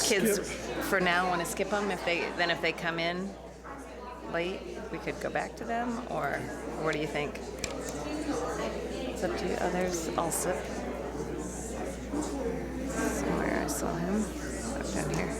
kids for now want to skip them. If they come in late, we could go back to them, or what do you think? It's up to you. Others, I'll sit somewhere. I saw him down here.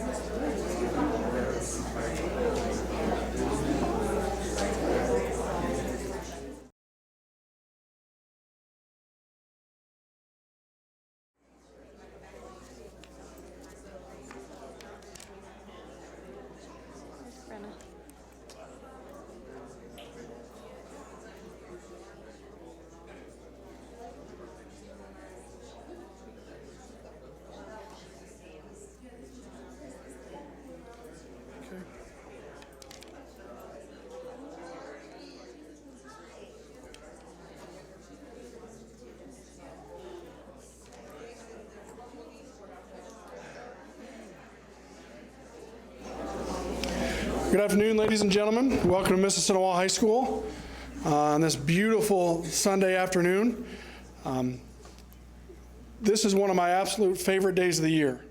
Brenna. Good afternoon, ladies and gentlemen. Welcome to Mississinewa High School on this beautiful Sunday afternoon. This is one of my absolute favorite days of the year.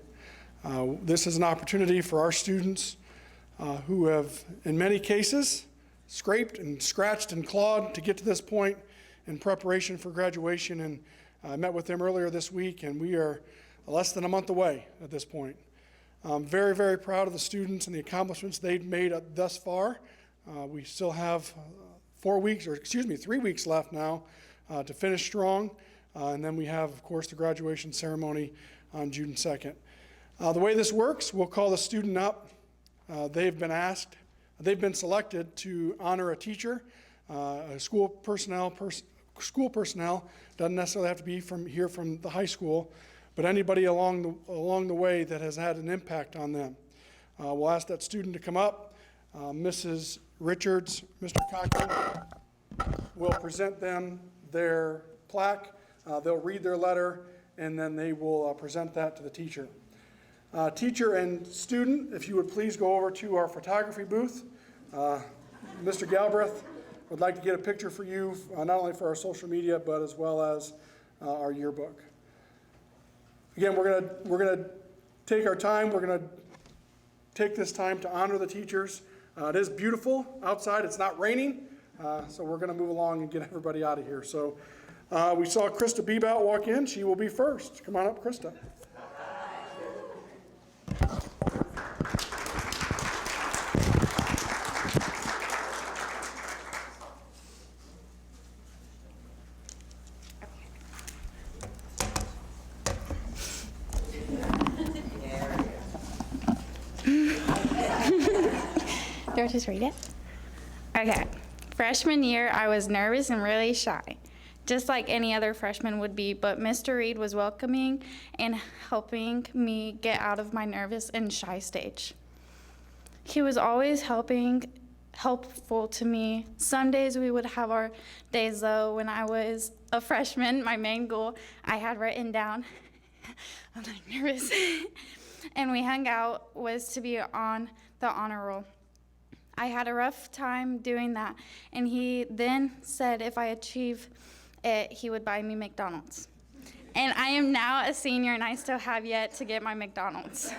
This is an opportunity for our students who have, in many cases, scraped and scratched and clawed to get to this point in preparation for graduation. And I met with them earlier this week, and we are less than a month away at this point. I'm very, very proud of the students and the accomplishments they've made thus far. We still have 3 weeks left now to finish strong. And then we have, of course, the graduation ceremony on June 2nd. The way this works, we'll call the student up. They've been selected to honor a teacher, school personnel, doesn't necessarily have to be from the high school, but anybody along the way that has had an impact on them. We'll ask that student to come up. Mrs. Richards, Mr. Cochran will present them their plaque. They'll read their letter, and then they will present that to the teacher. Teacher and student, if you would please go over to our photography booth. Mr. Galbraith would like to get a picture for you, not only for our social media, but as well as our yearbook. Again, we're gonna take our time. We're gonna take this time to honor the teachers. It is beautiful outside. It's not raining, so we're gonna move along and get everybody out of here. So we saw Krista Bebout walk in. She will be first. Come on up, Krista. Do I just read it? Okay. Freshman year, I was nervous and really shy, just like any other freshman would be, but Mr. Reed was welcoming and helping me get out of my nervous and shy stage. He was always helpful to me. Some days we would have our days though. When I was a freshman, my main goal I had written down, I'm like nervous, and we hung out was to be on the honor roll. I had a rough time doing that, and he then said if I achieve it, he would buy me McDonald's. And I am now a senior, and I still have yet to get my McDonald's.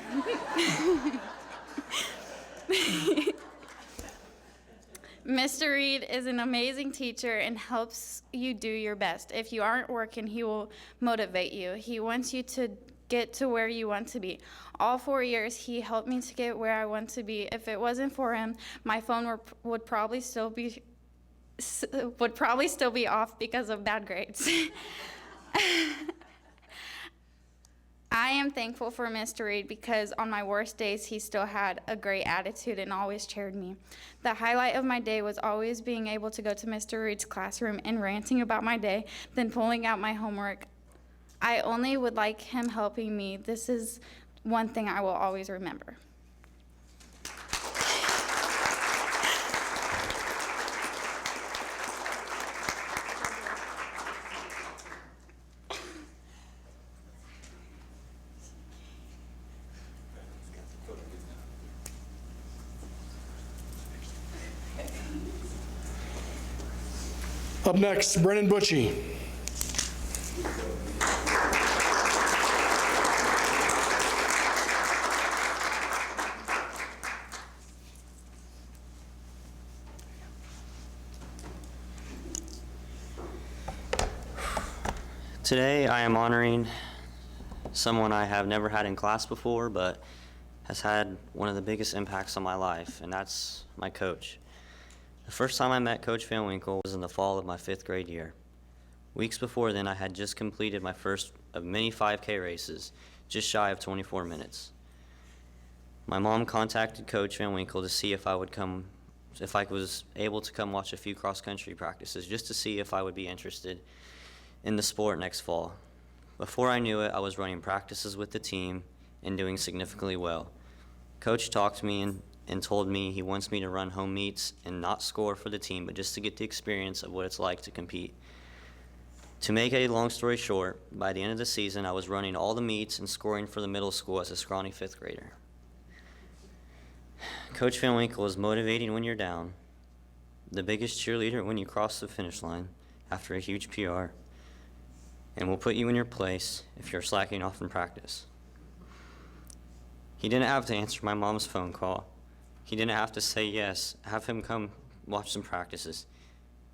Mr. Reed is an amazing teacher and helps you do your best. If you aren't working, he will motivate you. He wants you to get to where you want to be. All 4 years, he helped me to get where I want to be. If it wasn't for him, my phone would probably still be off because of bad grades. I am thankful for Mr. Reed because on my worst days, he still had a great attitude and always cheered me. The highlight of my day was always being able to go to Mr. Reed's classroom and ranting about my day, then pulling out my homework. I only would like him helping me. This is one thing I will always remember. Up next, Brennan Butchie. Today I am honoring someone I have never had in class before, but has had one of the biggest impacts on my life, and that's my coach. The first time I met Coach Van Winkle was in the fall of my 5th grade year. Weeks before then, I had just completed my first of many 5K races, just shy of 24 minutes. My mom contacted Coach Van Winkle to see if I was able to come watch a few cross-country practices, just to see if I would be interested in the sport next fall. Before I knew it, I was running practices with the team and doing significantly well. Coach talked to me and told me he wants me to run home meets and not score for the team, but just to get the experience of what it's like to compete. To make a long story short, by the end of the season, I was running all the meets and scoring for the middle school as a scrawny 5th grader. Coach Van Winkle is motivating when you're down, the biggest cheerleader when you cross the finish line after a huge PR, and will put you in your place if you're slacking off in practice. He didn't have to answer my mom's phone call. He didn't have to say yes, have him come watch some practices.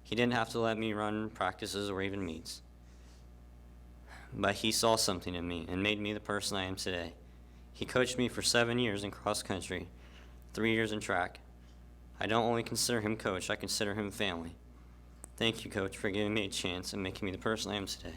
He didn't have to let me run practices or even meets. But he saw something in me and made me the person I am today. He coached me for 7 years in cross country, 3 years in track. I don't only consider him coach, I consider him family. Thank you, Coach, for giving me a chance and making me the person I am today.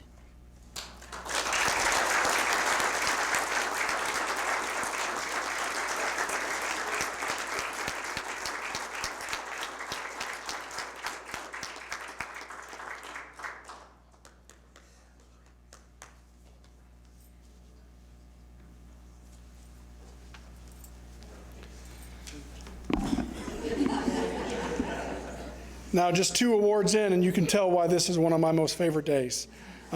Now, just 2 awards in, and you can tell why this is one of my most favorite days.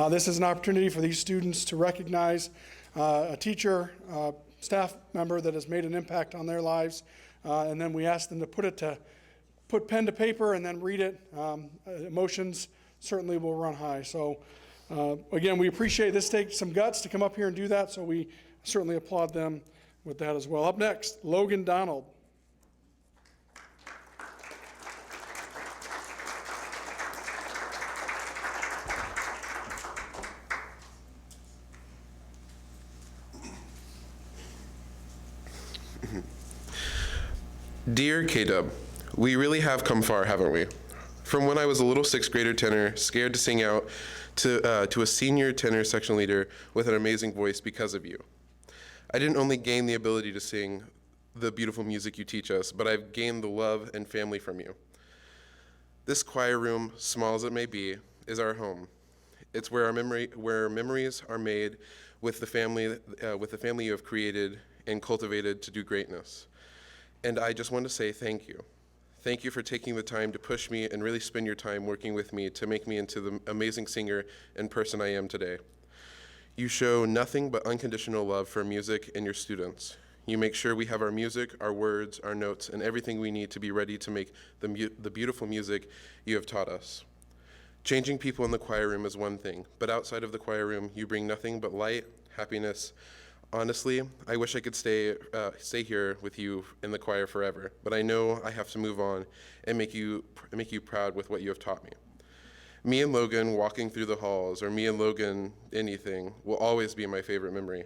This is an opportunity for these students to recognize a teacher, staff member that has made an impact on their lives, and then we ask them to put pen to paper and then read it. Emotions certainly will run high. So, again, we appreciate this. Takes some guts to come up here and do that, so we certainly applaud them with that as well. Up next, Logan Donald. Dear K-Dub, we really have come far, haven't we? From when I was a little 6th grader tenor, scared to sing out, to a senior tenor section leader with an amazing voice because of you. I didn't only gain the ability to sing the beautiful music you teach us, but I've gained the love and family from you. This choir room, small as it may be, is our home. It's where memories are made with the family you have created and cultivated to do greatness. And I just want to say thank you. Thank you for taking the time to push me and really spend your time working with me to make me into the amazing singer and person I am today. You show nothing but unconditional love for music and your students. You make sure we have our music, our words, our notes, and everything we need to be ready to make the beautiful music you have taught us. Changing people in the choir room is one thing, but outside of the choir room, you bring nothing but light, happiness. Honestly, I wish I could stay here with you in the choir forever, but I know I have to move on and make you proud with what you have taught me. Me and Logan walking through the halls, or me and Logan anything, will always be my favorite memory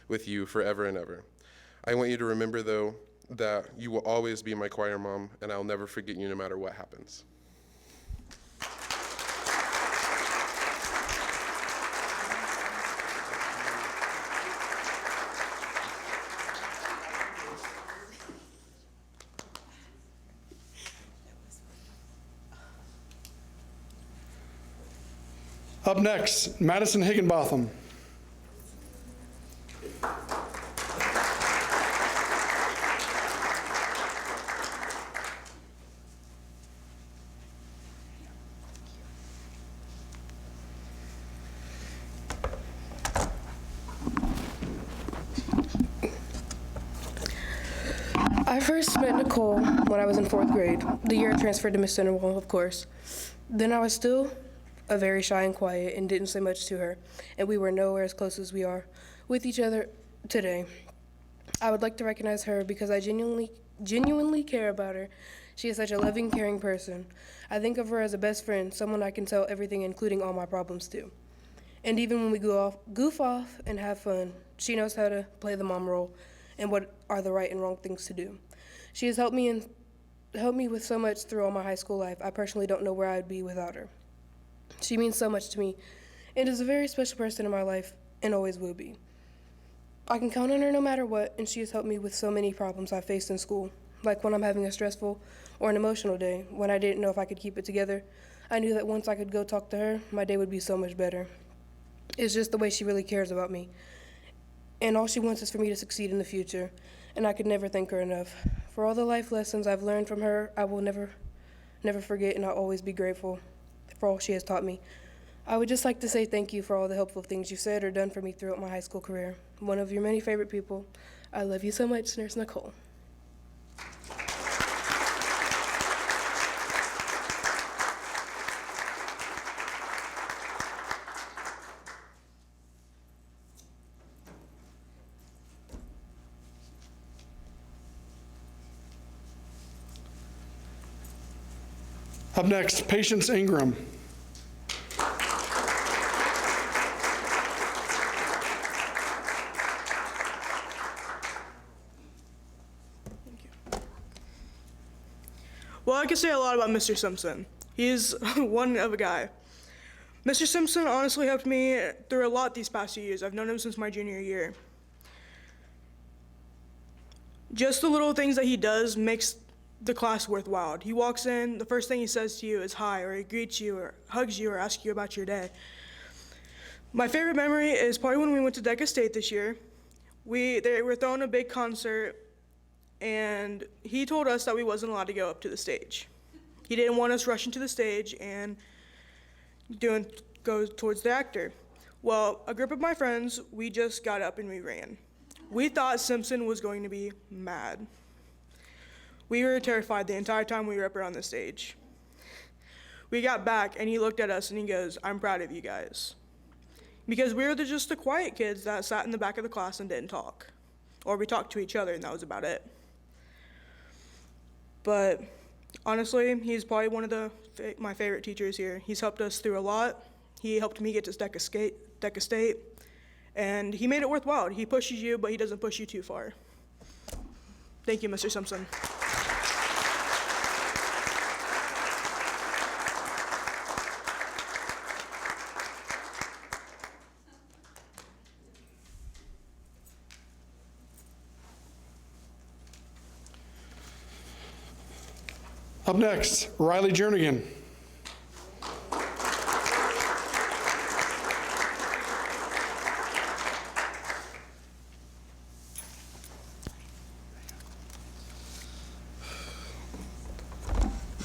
with you forever and ever. I want you to remember, though, that you will always be my choir mom, and I'll never forget you no matter what happens. Up next, Madison Higginbotham. I first met Nicole when I was in 4th grade, the year I transferred to Mississinewa, of course. Then I was still a very shy and quiet and didn't say much to her, and we were nowhere as close as we are with each other today. I would like to recognize her because I genuinely care about her. She is such a loving, caring person. I think of her as a best friend, someone I can tell everything, including all my problems to. And even when we goof off and have fun, she knows how to play the mom role and what are the right and wrong things to do. She has helped me with so much through all my high school life. I personally don't know where I'd be without her. She means so much to me and is a very special person in my life and always will be. I can count on her no matter what, and she has helped me with so many problems I faced in school, like when I'm having a stressful or an emotional day, when I didn't know if I could keep it together. I knew that once I could go talk to her, my day would be so much better. It's just the way she really cares about me. And all she wants is for me to succeed in the future, and I could never thank her enough. For all the life lessons I've learned from her, I will never forget, and I'll always be grateful for all she has taught me. I would just like to say thank you for all the helpful things you said or done for me throughout my high school career. One of your many favorite people. I love you so much, Nurse Nicole. Up next, Patience Ingram. Well, I can say a lot about Mr. Simpson. He's one of a guy. Mr. Simpson honestly helped me through a lot these past few years. I've known him since my junior year. Just the little things that he does makes the class worthwhile. He walks in, the first thing he says to you is hi, or he greets you, or hugs you, or asks you about your day. My favorite memory is probably when we went to Decca State this year. They were throwing a big concert, and he told us that we wasn't allowed to go up to the stage. He didn't want us rushing to the stage and go towards the actor. Well, a group of my friends, we just got up and we ran. We thought Simpson was going to be mad. We were terrified the entire time we were up around the stage. We got back and he looked at us and he goes, "I'm proud of you guys." Because we were just the quiet kids that sat in the back of the class and didn't talk. Or we talked to each other and that was about it. But honestly, he's probably one of my favorite teachers here. He's helped us through a lot. He helped me get to Decca State, and he made it worthwhile. He pushes you, but he doesn't push you too far. Thank you, Mr. Simpson. Up next, Riley Jernigan.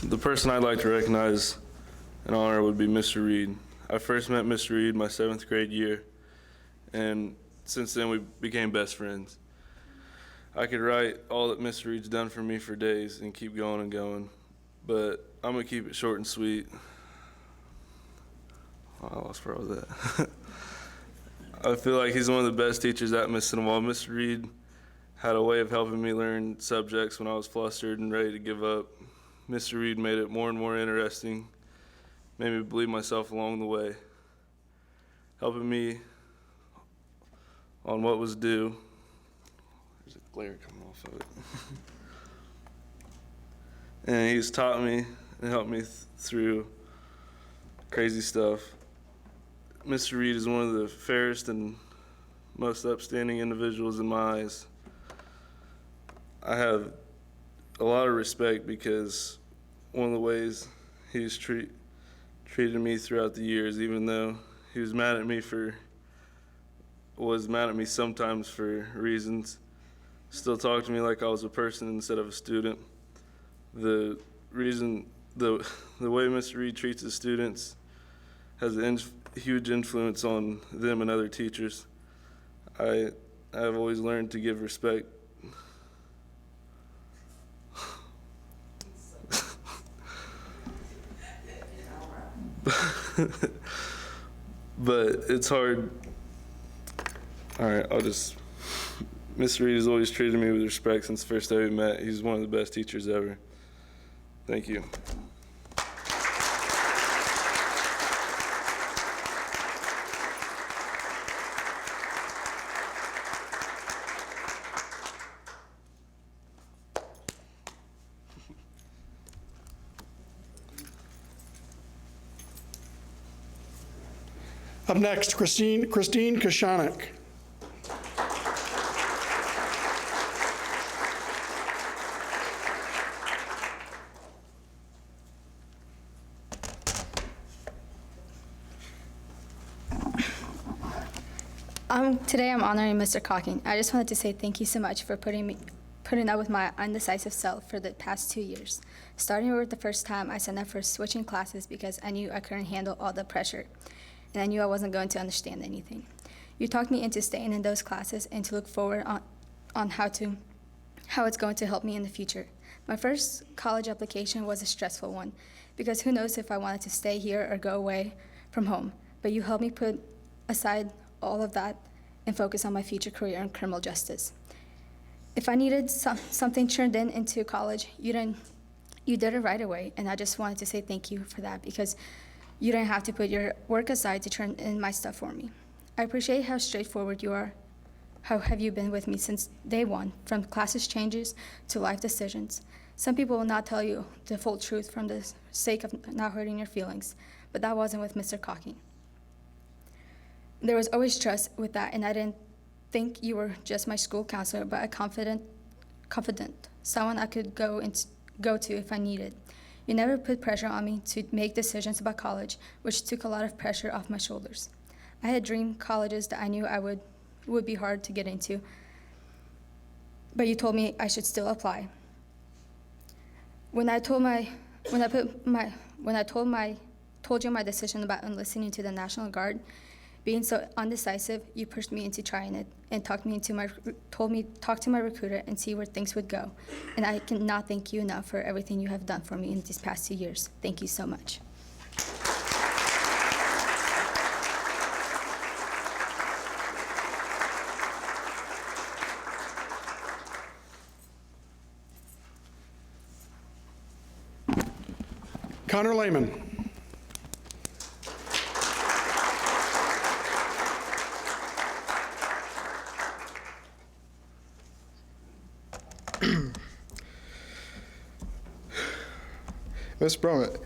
The person I'd like to recognize and honor would be Mr. Reed. I first met Mr. Reed my 7th grade year, and since then we became best friends. I could write all that Mr. Reed's done for me for days and keep going and going, but I'm gonna keep it short and sweet. I lost where I was at. I feel like he's one of the best teachers at Mississinewa. Mr. Reed had a way of helping me learn subjects when I was flustered and ready to give up. Mr. Reed made it more and more interesting, made me believe myself along the way, helping me on what was due. There's a glare coming off of it. And he's taught me and helped me through crazy stuff. Mr. Reed is one of the fairest and most upstanding individuals in my eyes. I have a lot of respect because one of the ways he's treated me throughout the years, even though he was mad at me sometimes for reasons, still talked to me like I was a person instead of a student. The way Mr. Reed treats his students has a huge influence on them and other teachers. I have always learned to give respect. But it's hard. All right, Mr. Reed has always treated me with respect since the first day we met. He's one of the best teachers ever. Thank you. Up next, Christine Kashanik. Today I'm honoring Mr. Cocking. I just wanted to say thank you so much for putting up with my undecisive self for the past 2 years. Starting with the first time I signed up for switching classes because I knew I couldn't handle all the pressure, and I knew I wasn't going to understand anything. You talked me into staying in those classes and to look forward on how it's going to help me in the future. My first college application was a stressful one because who knows if I wanted to stay here or go away from home, but you helped me put aside all of that and focus on my future career in criminal justice. If I needed something turned into college, you did it right away, and I just wanted to say thank you for that because you didn't have to put your work aside to turn in my stuff for me. I appreciate how straightforward you are. How have you been with me since day one, from classes changes to life decisions? Some people will not tell you the full truth from the sake of not hurting your feelings, but that wasn't with Mr. Cocking. There was always trust with that, and I didn't think you were just my school counselor, but a confident, someone I could go to if I needed. You never put pressure on me to make decisions about college, which took a lot of pressure off my shoulders. I had dreamed colleges that I knew would be hard to get into, but you told me I should still apply. When I told you my decision about enlisting to the National Guard, being so undecisive, you pushed me into trying it and talk to my recruiter and see where things would go. And I cannot thank you enough for everything you have done for me in these past 2 years. Thank you so much. Connor Layman. Ms. Brummett,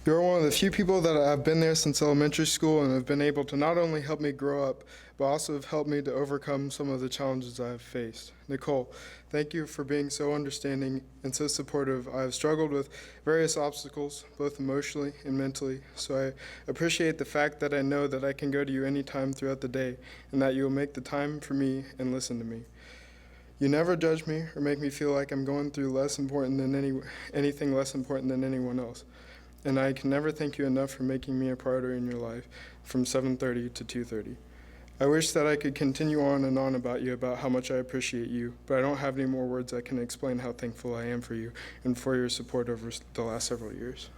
you're one of the few people that have been there since elementary school and have been able to not only help me grow up, but also have helped me to overcome some of the challenges I have faced. Nicole, thank you for being so understanding and so supportive. I have struggled with various obstacles, both emotionally and mentally, so I appreciate the fact that I know that I can go to you anytime throughout the day and that you will make the time for me and listen to me. You never judge me or make me feel like I'm going through anything less important than anyone else. And I can never thank you enough for making me a priority in your life from 7:30 to 2:30. I wish that I could continue on and on about you, about how much I appreciate you, but I don't have any more words that can explain how thankful I am for you and for your support over the last several years.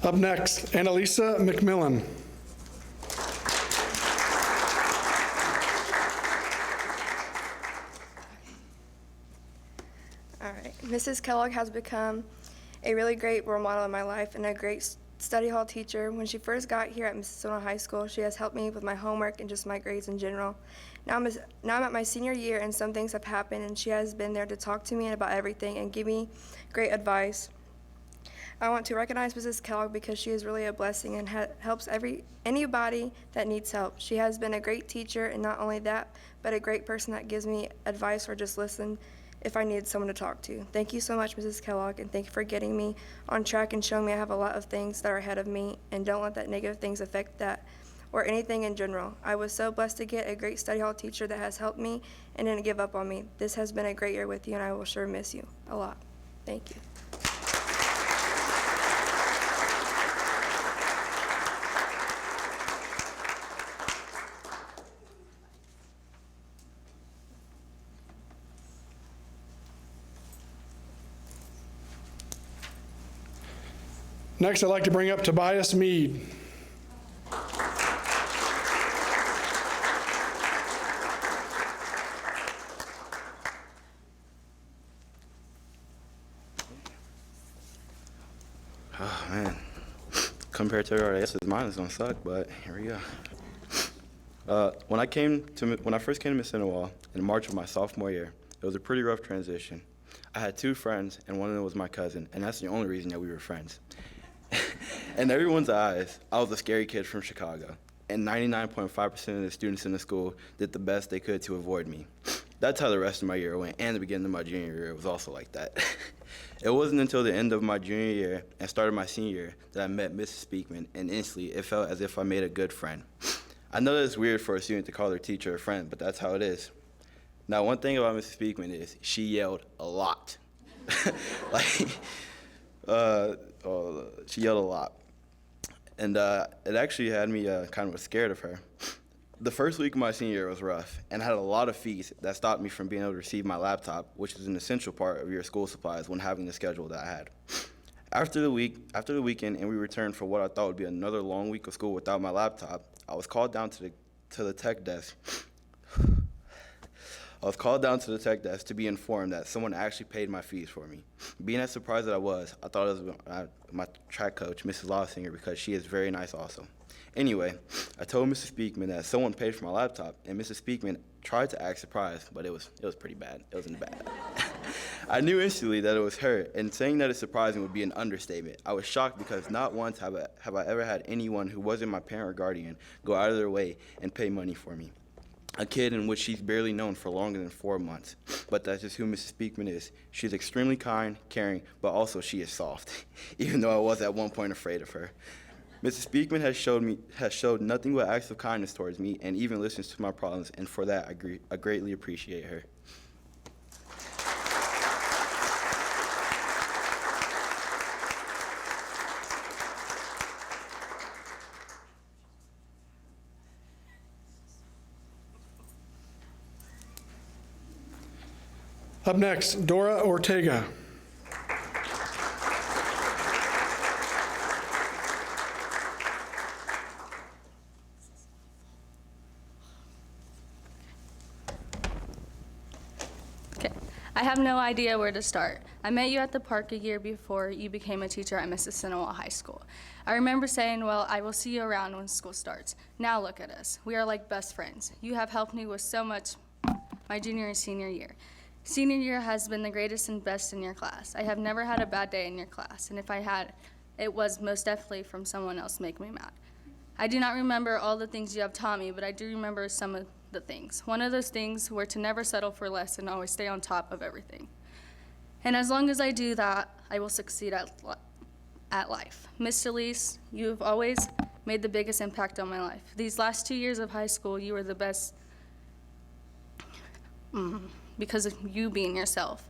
Up next, Annalisa McMillan. All right. Mrs. Kellogg has become a really great role model in my life and a great study hall teacher. When she first got here at Mississinewa High School, she has helped me with my homework and just my grades in general. Now I'm at my senior year and some things have happened, and she has been there to talk to me about everything and give me great advice. I want to recognize Mrs. Kellogg because she is really a blessing and helps anybody that needs help. She has been a great teacher, and not only that, but a great person that gives me advice or just listen if I needed someone to talk to. Thank you so much, Mrs. Kellogg, and thank you for getting me on track and showing me I have a lot of things that are ahead of me, and don't let that negative things affect that or anything in general. I was so blessed to get a great study hall teacher that has helped me and didn't give up on me. This has been a great year with you, and I will sure miss you a lot. Thank you. Next, I'd like to bring up Tobias Meade. compared to everybody else's, mine is gonna suck, but here we go. When I first came to Mississinewa in March of my sophomore year, it was a pretty rough transition. I had 2 friends, and one of them was my cousin, and that's the only reason that we were friends. In everyone's eyes, I was a scary kid from Chicago, and 99.5% of the students in the school did the best they could to avoid me. That's how the rest of my year went, and the beginning of my junior year was also like that. It wasn't until the end of my junior year and start of my senior year that I met Mrs. Speakman, and instantly it felt as if I made a good friend. I know that it's weird for a student to call their teacher a friend, but that's how it is. Now, one thing about Mrs. Speakman is she yelled a lot. She yelled a lot. And it actually had me kind of scared of her. The first week of my senior year was rough, and I had a lot of fees that stopped me from being able to receive my laptop, which is an essential part of your school supplies when having the schedule that I had. After the weekend, and we returned for what I thought would be another long week of school without my laptop, I was called down to the tech desk. I was called down to the tech desk to be informed that someone actually paid my fees for me. Being as surprised as I was, I thought it was my track coach, Mrs. Lawsinger, because she is very nice also. Anyway, I told Mrs. Speakman that someone paid for my laptop, and Mrs. Speakman tried to act surprised, but it was pretty bad. It wasn't bad. I knew instantly that it was her, and saying that it's surprising would be an understatement. I was shocked because not once have I ever had anyone who wasn't my parent or guardian go out of their way and pay money for me. A kid in which she's barely known for longer than 4 months. But that's just who Mrs. Speakman is. She's extremely kind, caring, but also she is soft, even though I was at one point afraid of her. Mrs. Speakman has showed nothing but acts of kindness towards me and even listens to my problems, and for that I greatly appreciate her. Up next, Dora Ortega. Okay, I have no idea where to start. I met you at the park a year before you became a teacher at Mississinewa High School. I remember saying, well, I will see you around when school starts. Now look at us. We are like best friends. You have helped me with so much my junior and senior year. Senior year has been the greatest and best in your class. I have never had a bad day in your class, and if I had, it was most definitely from someone else making me mad. I do not remember all the things you have taught me, but I do remember some of the things. One of those things were to never settle for less and always stay on top of everything. And as long as I do that, I will succeed at life. Miss Elise, you have always made the biggest impact on my life. These last 2 years of high school, you were the best because of you being yourself.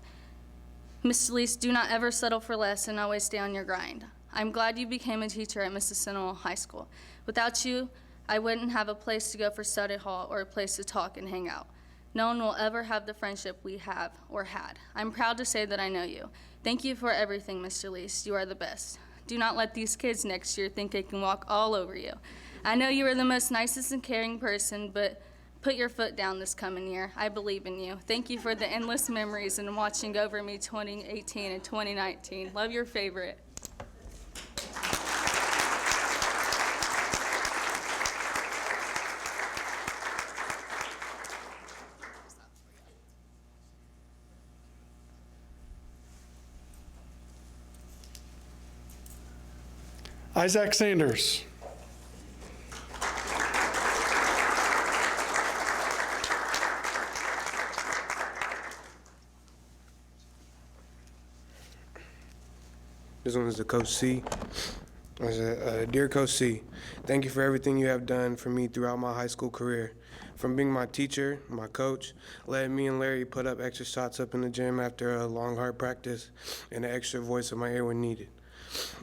Miss Elise, do not ever settle for less and always stay on your grind. I'm glad you became a teacher at Mississinewa High School. Without you, I wouldn't have a place to go for study hall or a place to talk and hang out. No one will ever have the friendship we have or had. I'm proud to say that I know you. Thank you for everything, Mr. Elise. You are the best. Do not let these kids next year think they can walk all over you. I know you are the most nicest and caring person, but put your foot down this coming year. I believe in you. Thank you for the endless memories and watching over me 2018 and 2019. Love, your favorite. Zack Sanders. This one is to Coach C. Dear Coach C, thank you for everything you have done for me throughout my high school career. From being my teacher, my coach, letting me and Larry put up extra shots up in the gym after a long, hard practice, and an extra voice in my ear when needed.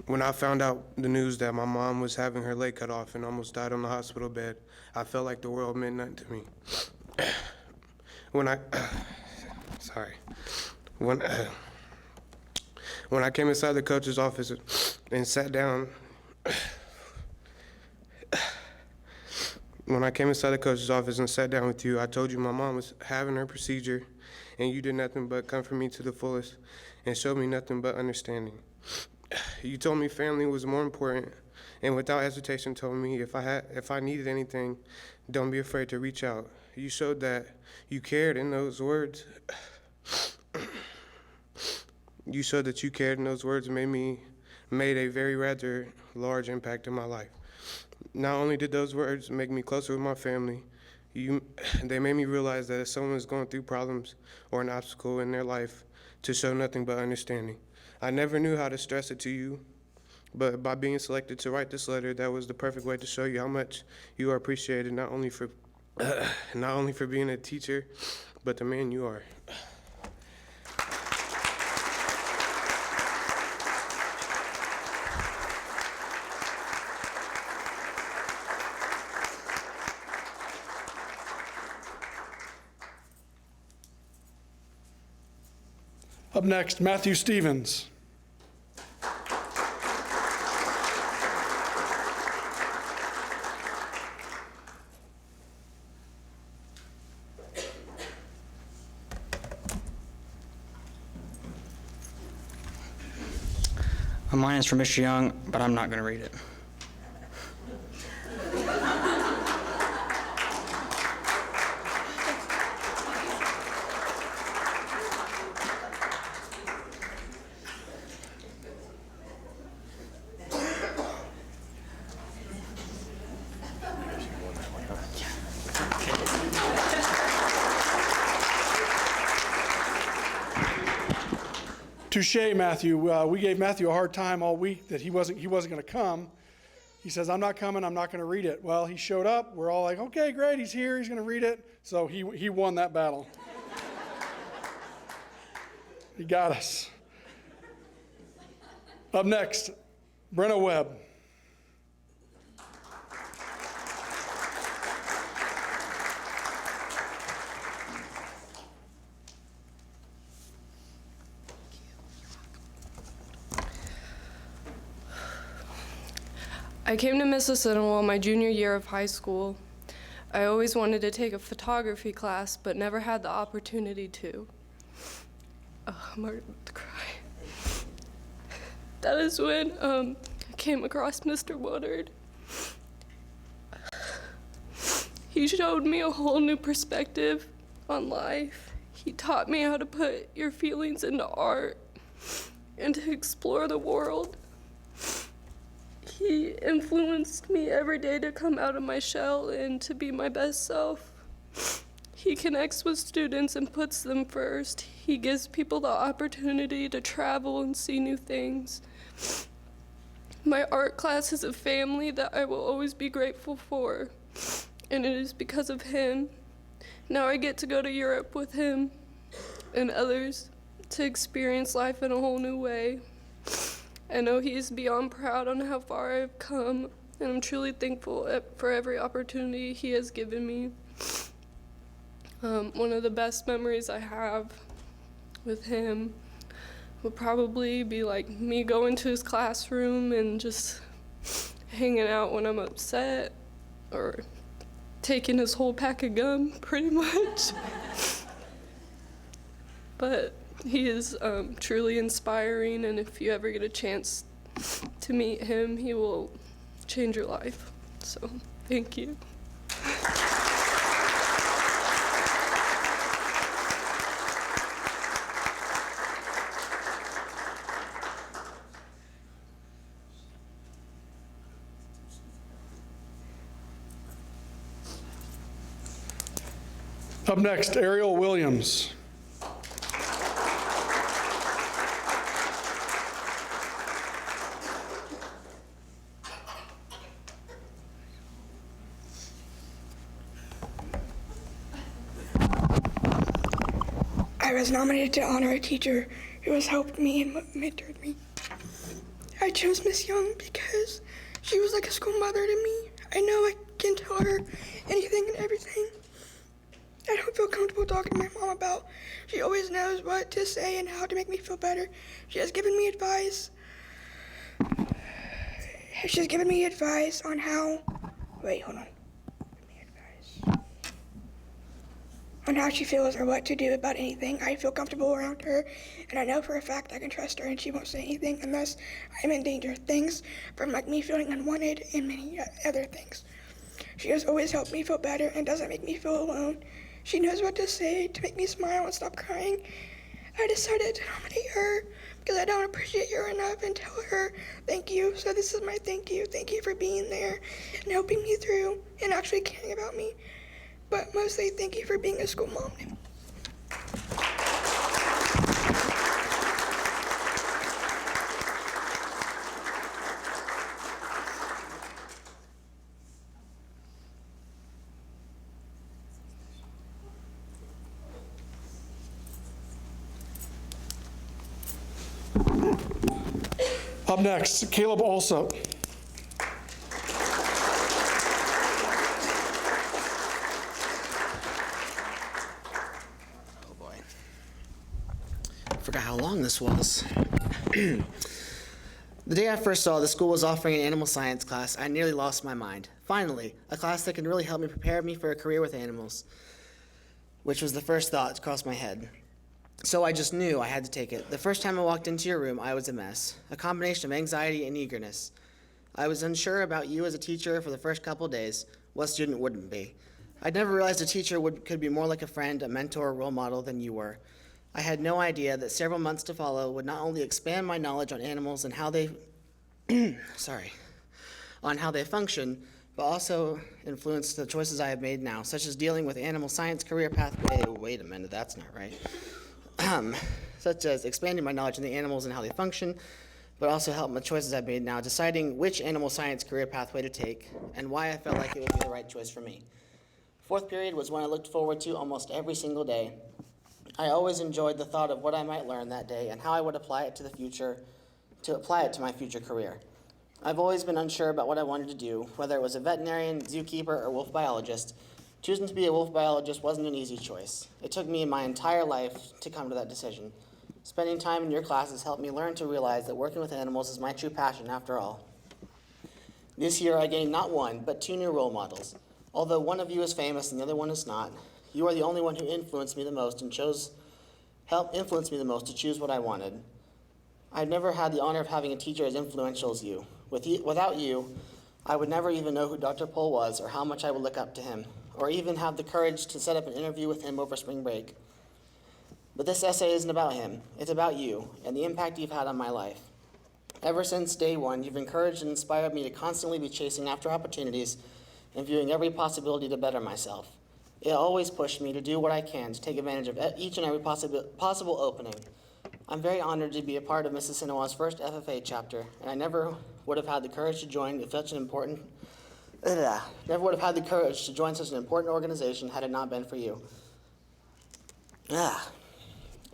When I found out the news that my mom was having her leg cut off and almost died on the hospital bed, I felt like the world meant nothing to me. When I came inside the coach's office and sat down, with you, I told you my mom was having her procedure, and you did nothing but comfort me to the fullest and showed me nothing but understanding. You told me family was more important and without hesitation told me if I needed anything, don't be afraid to reach out. You showed that you cared in those words. You showed that you cared in those words and made a very rather large impact in my life. Not only did those words make me closer with my family, they made me realize that if someone is going through problems or an obstacle in their life, to show nothing but understanding. I never knew how to stress it to you, but by being selected to write this letter, that was the perfect way to show you how much you are appreciated, not only for being a teacher, but the man you are. Up next, Matthew Stevens. Mine is from Mr. Young, but I'm not going to read it. Touche, Matthew. We gave Matthew a hard time all week that he wasn't going to come. He says, I'm not coming, I'm not going to read it. Well, he showed up. We're all like, okay, great, he's here, he's going to read it. So he won that battle. He got us. Up next, Brenna Webb. I came to Mississinewa my junior year of high school. I always wanted to take a photography class, but never had the opportunity to. Oh, I'm already about to cry. That is when I came across Mr. Woodard. He showed me a whole new perspective on life. He taught me how to put your feelings into art and to explore the world. He influenced me every day to come out of my shell and to be my best self. He connects with students and puts them first. He gives people the opportunity to travel and see new things. My art class is a family that I will always be grateful for, and it is because of him. Now I get to go to Europe with him and others to experience life in a whole new way. I know he is beyond proud on how far I've come, and I'm truly thankful for every opportunity he has given me. One of the best memories I have with him would probably be like me going to his classroom and just hanging out when I'm upset, or taking his whole pack of gum, pretty much. But he is truly inspiring, and if you ever get a chance to meet him, he will change your life. So, thank you. Up next, Arielle Williams. I was nominated to honor a teacher who has helped me and mentored me. I chose Miss Young because she was like a school mother to me. I know I can tell her anything and everything. I don't feel comfortable talking to my mom about. She always knows what to say and how to make me feel better. She has given me advice. She's given me advice on how, wait, hold on. on how she feels or what to do about anything. I feel comfortable around her, and I know for a fact I can trust her and she won't say anything unless I'm in danger. Things from like me feeling unwanted and many other things. She has always helped me feel better and doesn't make me feel alone. She knows what to say to make me smile and stop crying. I decided to nominate her because I don't appreciate her enough and tell her thank you. So this is my thank you. Thank you for being there and helping me through and actually caring about me. But mostly thank you for being a school mom. Up next, Caleb Alsop. Oh boy. I forgot how long this was. The day I first saw the school was offering an animal science class, I nearly lost my mind. Finally, a class that can really help me prepare me for a career with animals, which was the first thought to cross my head. So I just knew I had to take it. The first time I walked into your room, I was a mess. A combination of anxiety and eagerness. I was unsure about you as a teacher for the first couple days. What student wouldn't be? I'd never realized a teacher could be more like a friend, a mentor, a role model than you were. I had no idea that several months to follow would not only expand my knowledge on animals and how they, on how they function, but also influence the choices I have made now, such as dealing with animal science career pathway. Wait a minute, that's not right. Such as expanding my knowledge on the animals and how they function, but also help my choices I've made now, deciding which animal science career pathway to take, and why I felt like it would be the right choice for me. Fourth period was one I looked forward to almost every single day. I always enjoyed the thought of what I might learn that day and how I would apply it to the future, to apply it to my future career. I've always been unsure about what I wanted to do, whether it was a veterinarian, zookeeper, or wolf biologist. Choosing to be a wolf biologist wasn't an easy choice. It took me my entire life to come to that decision. Spending time in your classes helped me learn to realize that working with animals is my true passion after all. This year I gained not one, but two new role models. Although one of you is famous and the other one is not, you are the only one who influenced me the most and helped influence me the most to choose what I wanted. I've never had the honor of having a teacher as influential as you. Without you, I would never even know who Dr. Pohl was or how much I would look up to him, or even have the courage to set up an interview with him over spring break. But this essay isn't about him. It's about you and the impact you've had on my life. Ever since day one, you've encouraged and inspired me to constantly be chasing after opportunities and viewing every possibility to better myself. It always pushed me to do what I can to take advantage of each and every possible opening. I'm very honored to be a part of Mississinewa's first FFA chapter, and I never would have had the courage to join such an important organization had it not been for you.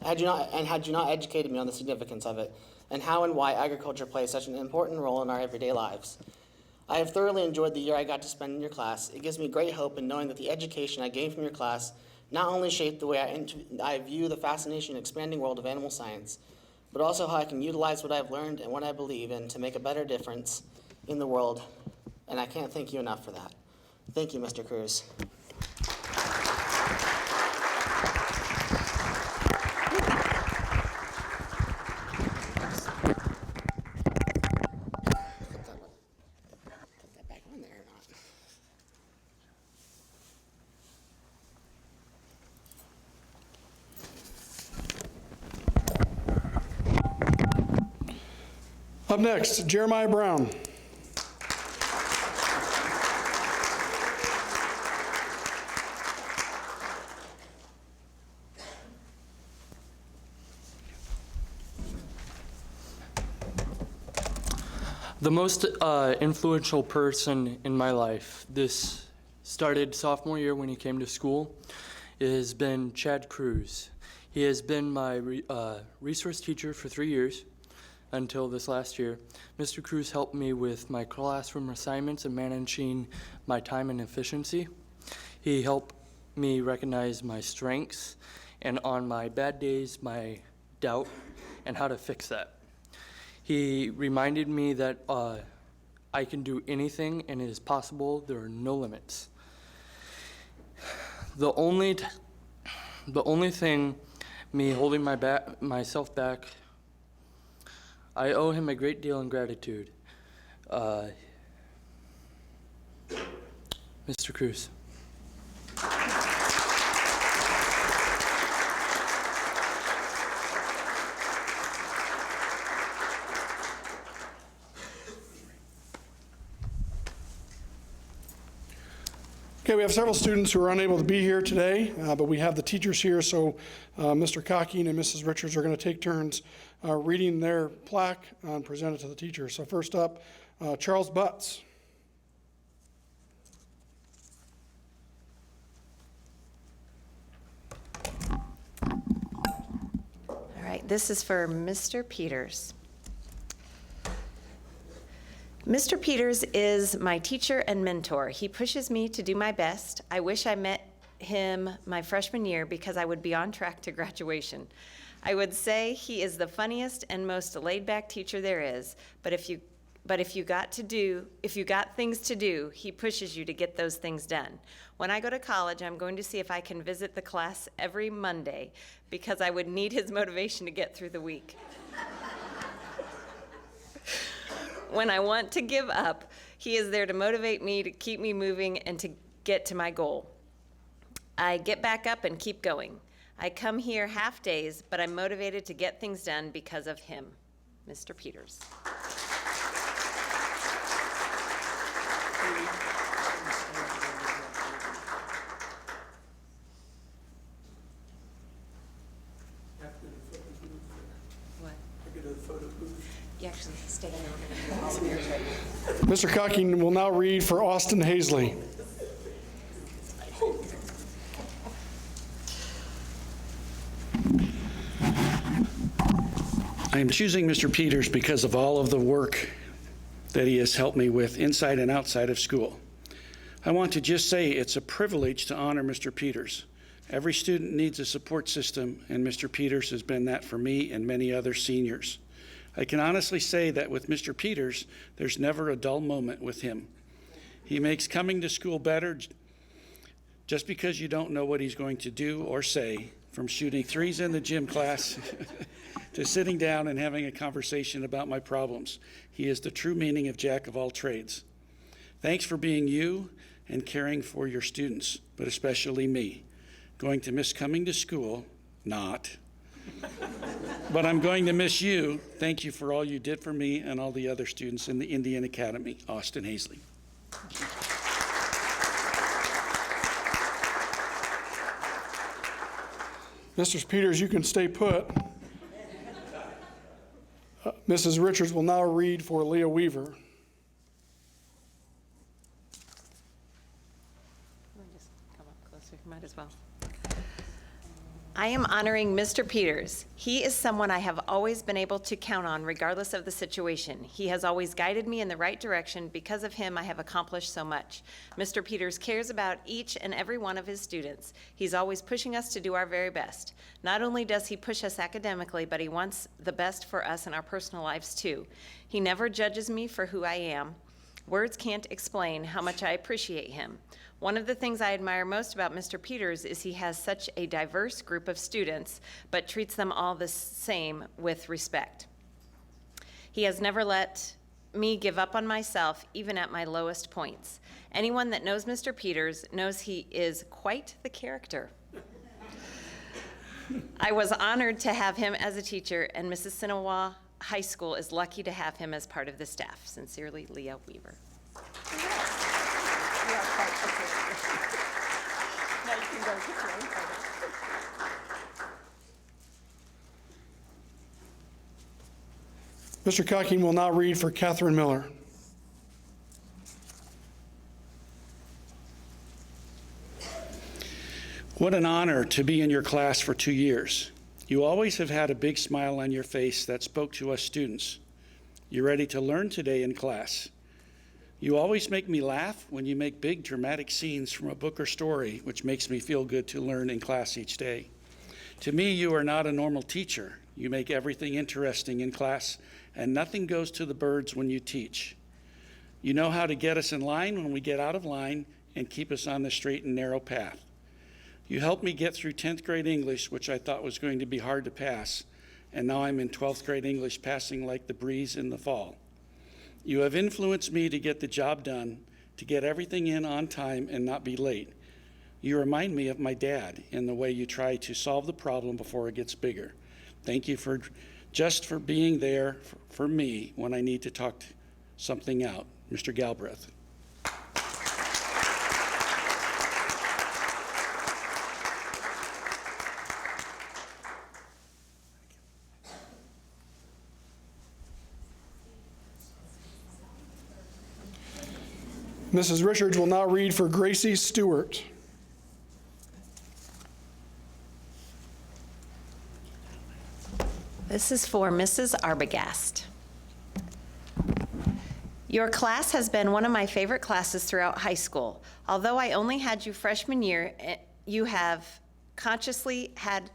Had you not educated me on the significance of it, and how and why agriculture plays such an important role in our everyday lives. I have thoroughly enjoyed the year I got to spend in your class. It gives me great hope in knowing that the education I gained from your class not only shaped the way I view the fascination and expanding world of animal science, but also how I can utilize what I've learned and what I believe in to make a better difference in the world, and I can't thank you enough for that. Thank you, Mr. Cruz. Up next, Jeremiah Brown. The most influential person in my life, this started sophomore year when he came to school, has been Chad Cruz. He has been my resource teacher for 3 years until this last year. Mr. Cruz helped me with my classroom assignments and managing my time and efficiency. He helped me recognize my strengths and on my bad days, my doubt and how to fix that. He reminded me that I can do anything and it is possible. There are no limits. The only The only thing, me holding myself back, I owe him a great deal in gratitude. Mr. Cruz. Okay, we have several students who are unable to be here today, but we have the teachers here, so Mr. Cocking and Mrs. Richards are going to take turns reading their plaque and present it to the teachers. So first up, Charles Butts. All right, this is for Mr. Peters. Mr. Peters is my teacher and mentor. He pushes me to do my best. I wish I met him my freshman year because I would be on track to graduation. I would say he is the funniest and most laid-back teacher there is, but if you got things to do, he pushes you to get those things done. When I go to college, I'm going to see if I can visit the class every Monday because I would need his motivation to get through the week. When I want to give up, he is there to motivate me, to keep me moving, and to get to my goal. I get back up and keep going. I come here half days, but I'm motivated to get things done because of him. Mr. Peters. You actually stay there. Mr. Cocking will now read for Austin Hazley. I am choosing Mr. Peters because of all of the work that he has helped me with inside and outside of school. I want to just say it's a privilege to honor Mr. Peters. Every student needs a support system, and Mr. Peters has been that for me and many other seniors. I can honestly say that with Mr. Peters, there's never a dull moment with him. He makes coming to school better just because you don't know what he's going to do or say, from shooting threes in the gym class to sitting down and having a conversation about my problems. He is the true meaning of Jack of all trades. Thanks for being you and caring for your students, but especially me. Going to miss coming to school, not. But I'm going to miss you. Thank you for all you did for me and all the other students in the Indian Academy. Austin Hazley. Mr. Peters, you can stay put. Mrs. Richards will now read for Leah Weaver. Just come up closer, you might as well. I am honoring Mr. Peters. He is someone I have always been able to count on regardless of the situation. He has always guided me in the right direction. Because of him, I have accomplished so much. Mr. Peters cares about each and every one of his students. He's always pushing us to do our very best. Not only does he push us academically, but he wants the best for us in our personal lives too. He never judges me for who I am. Words can't explain how much I appreciate him. One of the things I admire most about Mr. Peters is he has such a diverse group of students, but treats them all the same with respect. He has never let me give up on myself, even at my lowest points. Anyone that knows Mr. Peters knows he is quite the character. I was honored to have him as a teacher, and Mississinewa High School is lucky to have him as part of the staff. Sincerely, Leah Weaver. Now you can go get your own photo. Mr. Cocking will now read for Catherine Miller. What an honor to be in your class for 2 years. You always have had a big smile on your face that spoke to us students. You're ready to learn today in class. You always make me laugh when you make big dramatic scenes from a book or story, which makes me feel good to learn in class each day. To me, you are not a normal teacher. You make everything interesting in class, and nothing goes to the birds when you teach. You know how to get us in line when we get out of line and keep us on the straight and narrow path. You helped me get through 10th grade English, which I thought was going to be hard to pass, and now I'm in 12th grade English, passing like the breeze in the fall. You have influenced me to get the job done, to get everything in on time and not be late. You remind me of my dad in the way you try to solve the problem before it gets bigger. Thank you for being there for me when I need to talk something out. Mr. Galbraith. Mrs. Richards will now read for Gracie Stewart. This is for Mrs. Arbogast. Your class has been one of my favorite classes throughout high school. Although I only had you freshman year, you have consciously had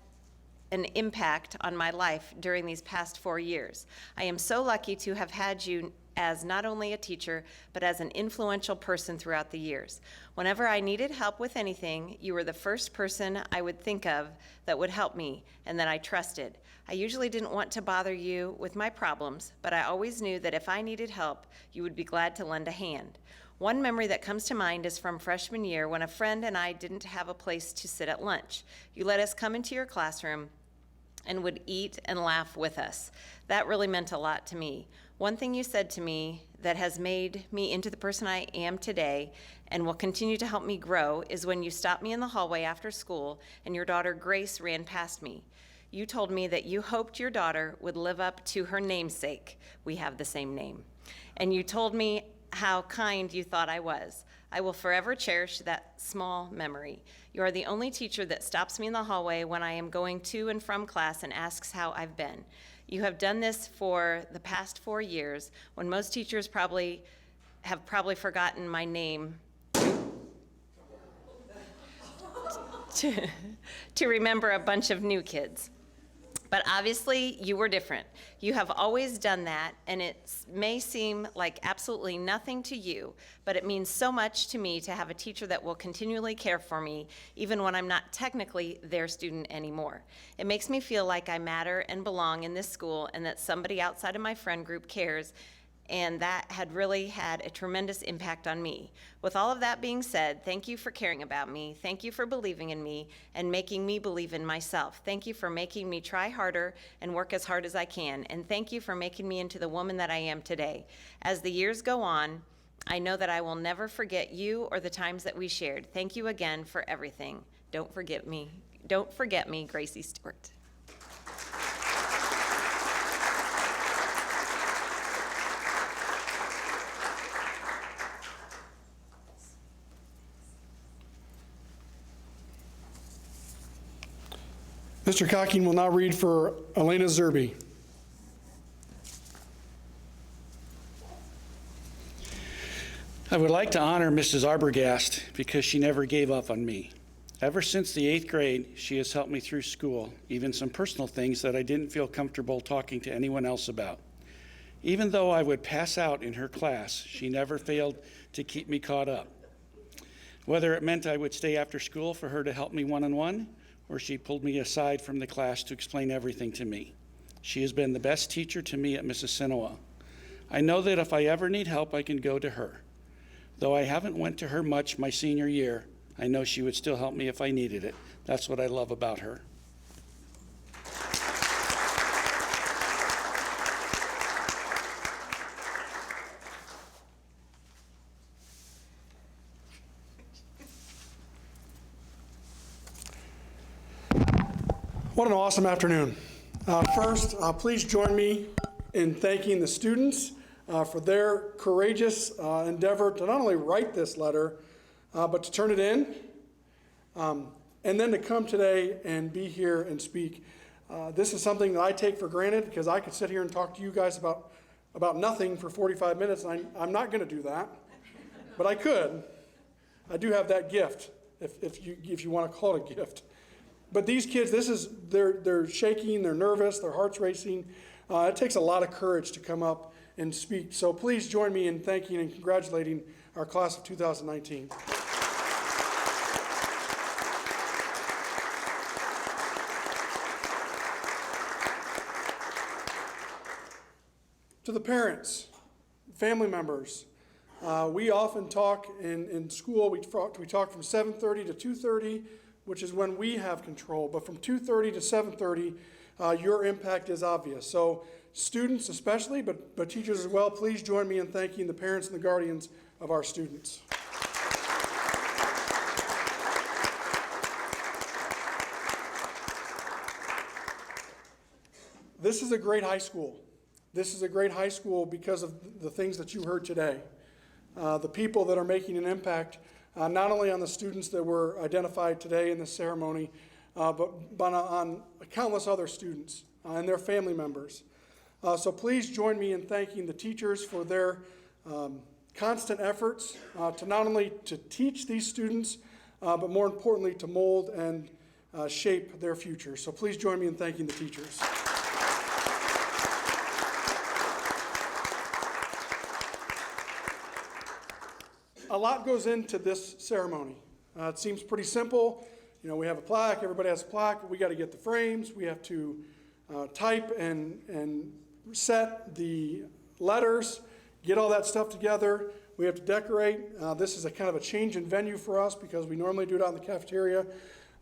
an impact on my life during these past 4 years. I am so lucky to have had you as not only a teacher, but as an influential person throughout the years. Whenever I needed help with anything, you were the first person I would think of that would help me and that I trusted. I usually didn't want to bother you with my problems, but I always knew that if I needed help, you would be glad to lend a hand. One memory that comes to mind is from freshman year when a friend and I didn't have a place to sit at lunch. You let us come into your classroom and would eat and laugh with us. That really meant a lot to me. One thing you said to me that has made me into the person I am today and will continue to help me grow is when you stopped me in the hallway after school and your daughter Grace ran past me. You told me that you hoped your daughter would live up to her namesake. We have the same name. And you told me how kind you thought I was. I will forever cherish that small memory. You are the only teacher that stops me in the hallway when I am going to and from class and asks how I've been. You have done this for the past 4 years when most teachers have probably forgotten my name to remember a bunch of new kids. But obviously, you were different. You have always done that, and it may seem like absolutely nothing to you, but it means so much to me to have a teacher that will continually care for me, even when I'm not technically their student anymore. It makes me feel like I matter and belong in this school, and that somebody outside of my friend group cares, and that had really had a tremendous impact on me. With all of that being said, thank you for caring about me. Thank you for believing in me and making me believe in myself. Thank you for making me try harder and work as hard as I can. And thank you for making me into the woman that I am today. As the years go on, I know that I will never forget you or the times that we shared. Thank you again for everything. Don't forget me, Gracie Stewart. Mr. Cocking will now read for Elena Zerby. I would like to honor Mrs. Arbogast because she never gave up on me. Ever since the 8th grade, she has helped me through school, even some personal things that I didn't feel comfortable talking to anyone else about. Even though I would pass out in her class, she never failed to keep me caught up. Whether it meant I would stay after school for her to help me one-on-one, or she pulled me aside from the class to explain everything to me. She has been the best teacher to me at Mississinewa. I know that if I ever need help, I can go to her. Though I haven't went to her much my senior year, I know she would still help me if I needed it. That's what I love about her. What an awesome afternoon. First, please join me in thanking the students for their courageous endeavor to not only write this letter, but to turn it in, and then to come today and be here and speak. This is something that I take for granted because I could sit here and talk to you guys about nothing for 45 minutes, and I'm not going to do that, but I could. I do have that gift, if you want to call it a gift. But these kids, they're shaking, they're nervous, their heart's racing. It takes a lot of courage to come up and speak. So please join me in thanking and congratulating our class of 2019. To the parents, family members, we often talk in school, we talk from 7:30 to 2:30, which is when we have control, but from 2:30 to 7:30, your impact is obvious. So students especially, but teachers as well, please join me in thanking the parents and the guardians of our students. This is a great high school. This is a great high school because of the things that you heard today. The people that are making an impact, not only on the students that were identified today in this ceremony, but on countless other students and their family members. So please join me in thanking the teachers for their constant efforts to not only to teach these students, but more importantly to mold and shape their future. So please join me in thanking the teachers. A lot goes into this ceremony. It seems pretty simple. You know, we have a plaque, everybody has a plaque, but we got to get the frames, we have to type and set the letters, get all that stuff together. We have to decorate. This is a kind of a change in venue for us because we normally do it out in the cafeteria.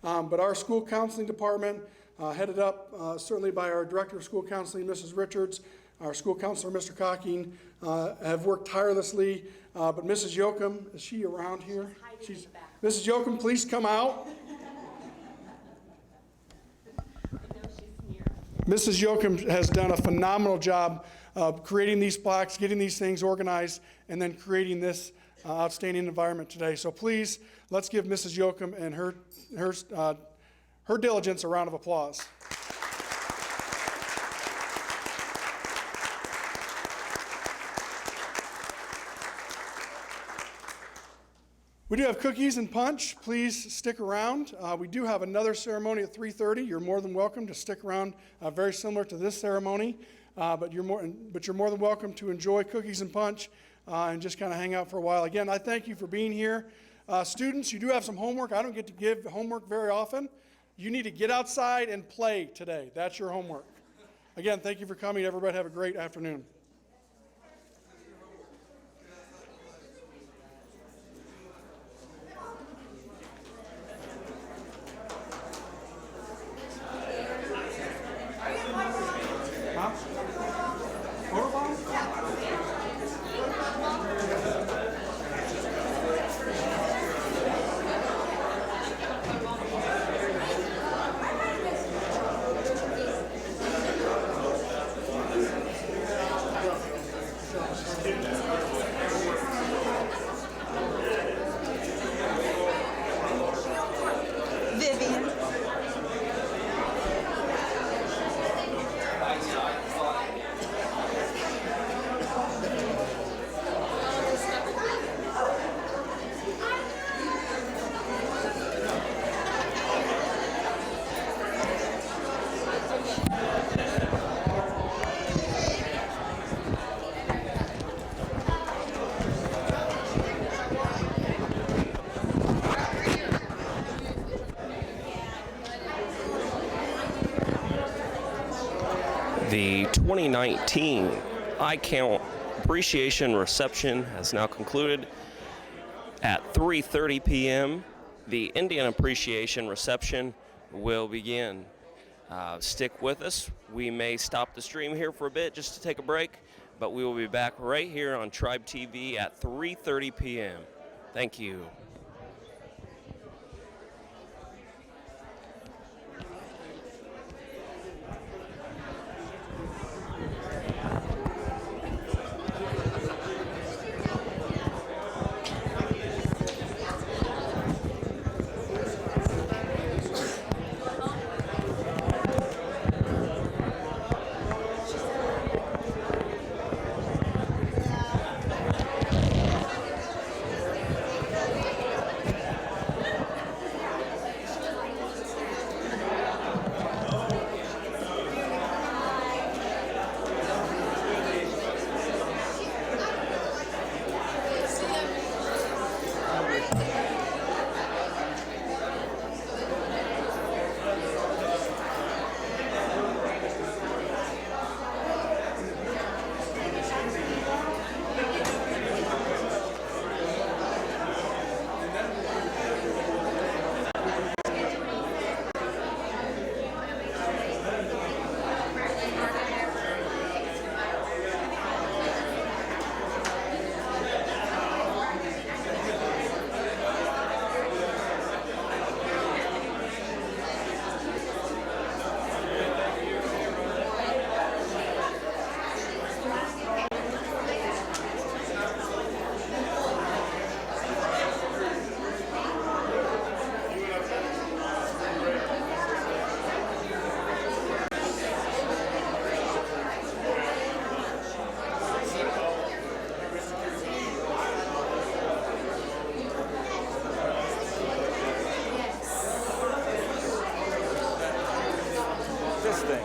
But our school counseling department, headed up certainly by our director of school counseling, Mrs. Richards, our school counselor, Mr. Cocking, have worked tirelessly. But Mrs. Yoakum, is she around here? She's Mrs. Yoakum, please come out. Mrs. Yoakum has done a phenomenal job of creating these plaques, getting these things organized, and then creating this outstanding environment today. So please, let's give Mrs. Yoakum and her diligence a round of applause. We do have cookies and punch. Please stick around. We do have another ceremony at 3:30. You're more than welcome to stick around, very similar to this ceremony. But you're more than welcome to enjoy cookies and punch and just kind of hang out for a while. Again, I thank you for being here. Students, you do have some homework. I don't get to give homework very often. You need to get outside and play today. That's your homework. Again, thank you for coming. Everybody have a great afternoon. The 2019 ICount appreciation reception has now concluded. At 3:30 p.m., the Indian appreciation reception will begin. Stick with us. We may stop the stream here for a bit just to take a break, but we will be back right here on TribeTV at 3:30 p.m. Thank you. this thing.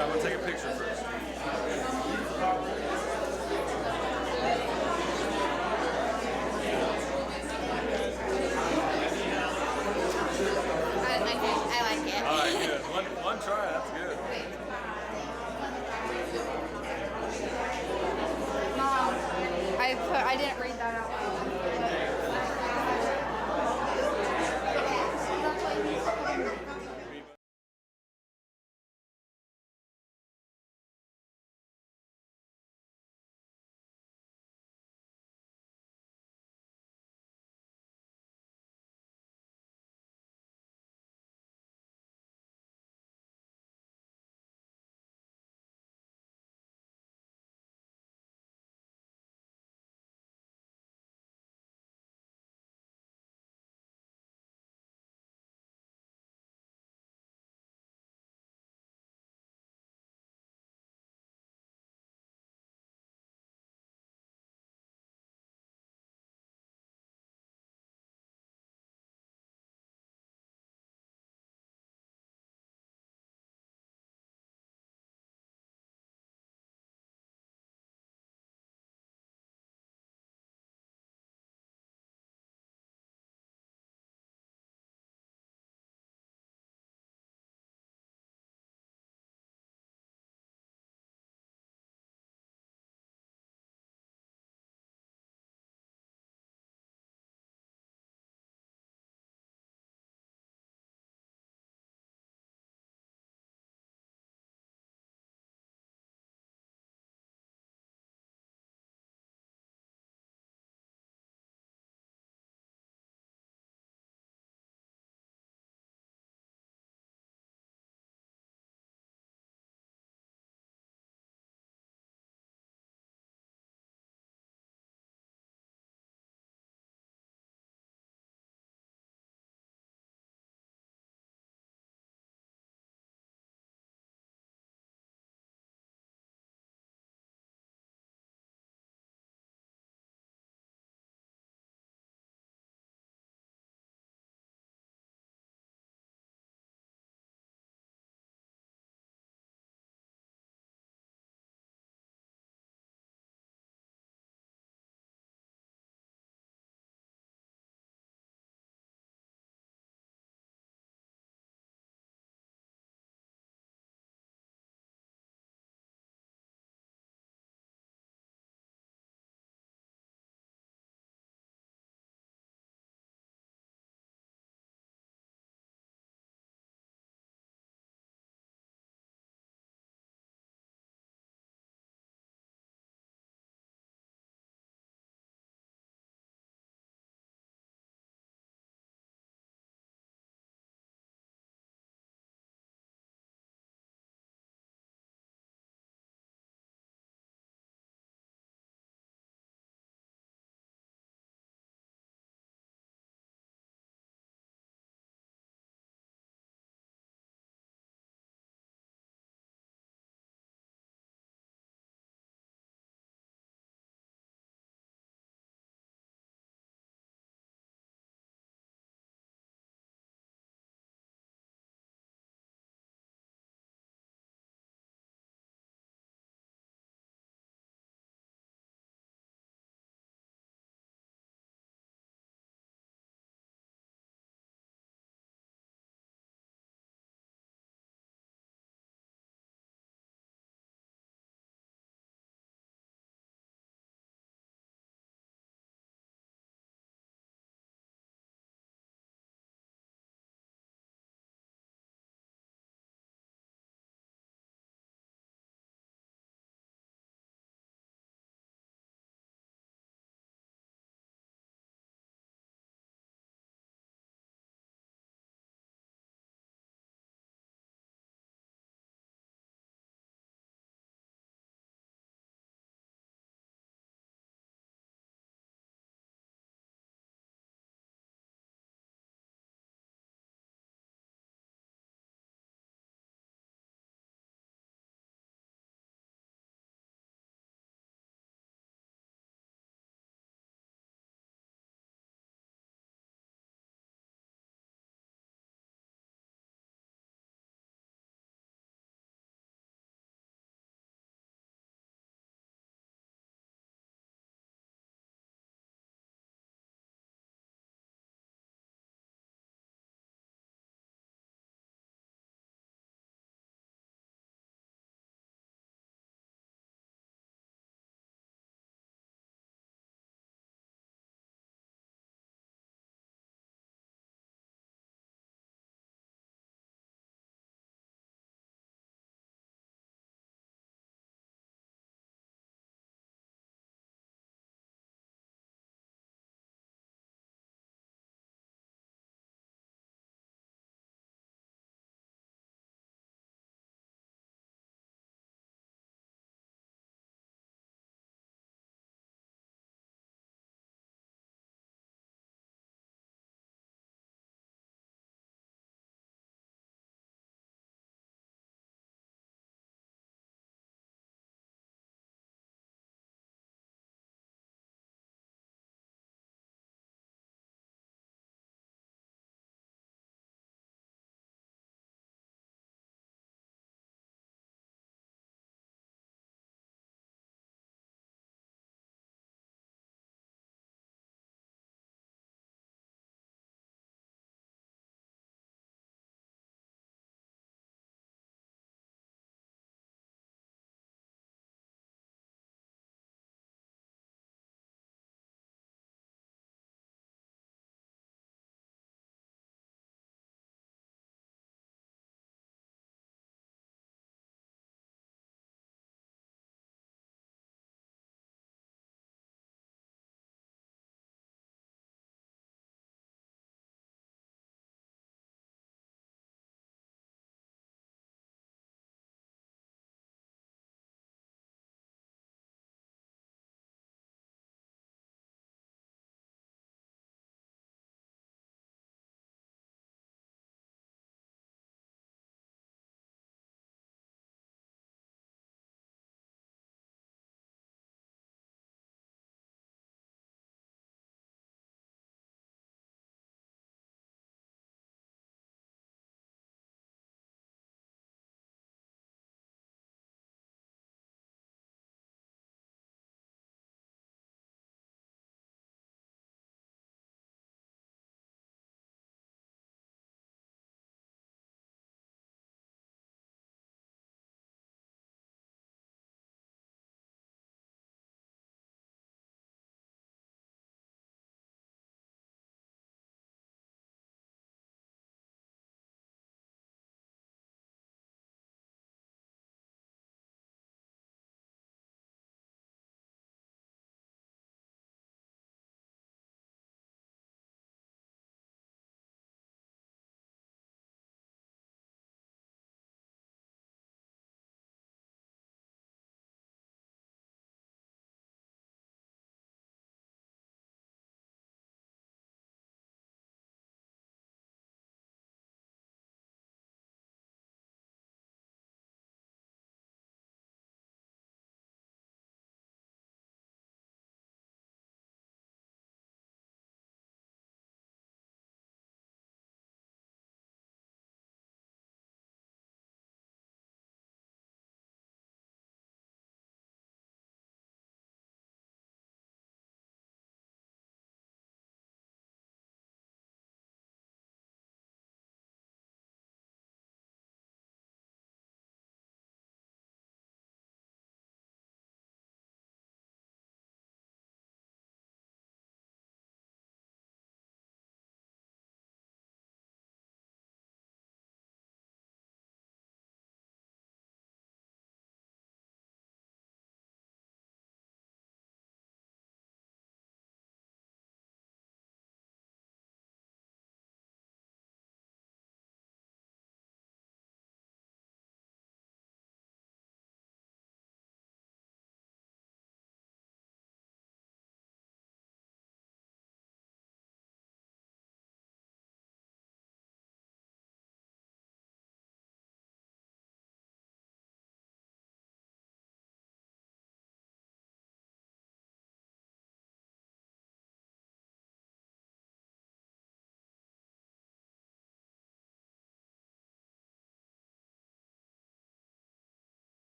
I'm gonna take a picture first. I like it. All right, good. One try, that's good. Mom, I didn't read that out loud.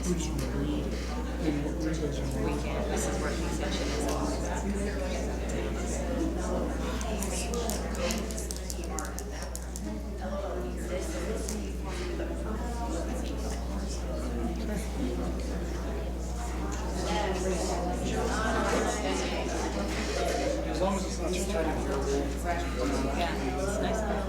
Weekend, Mrs. Working Session is As long as it's not too tight in here. Yeah, it's nice.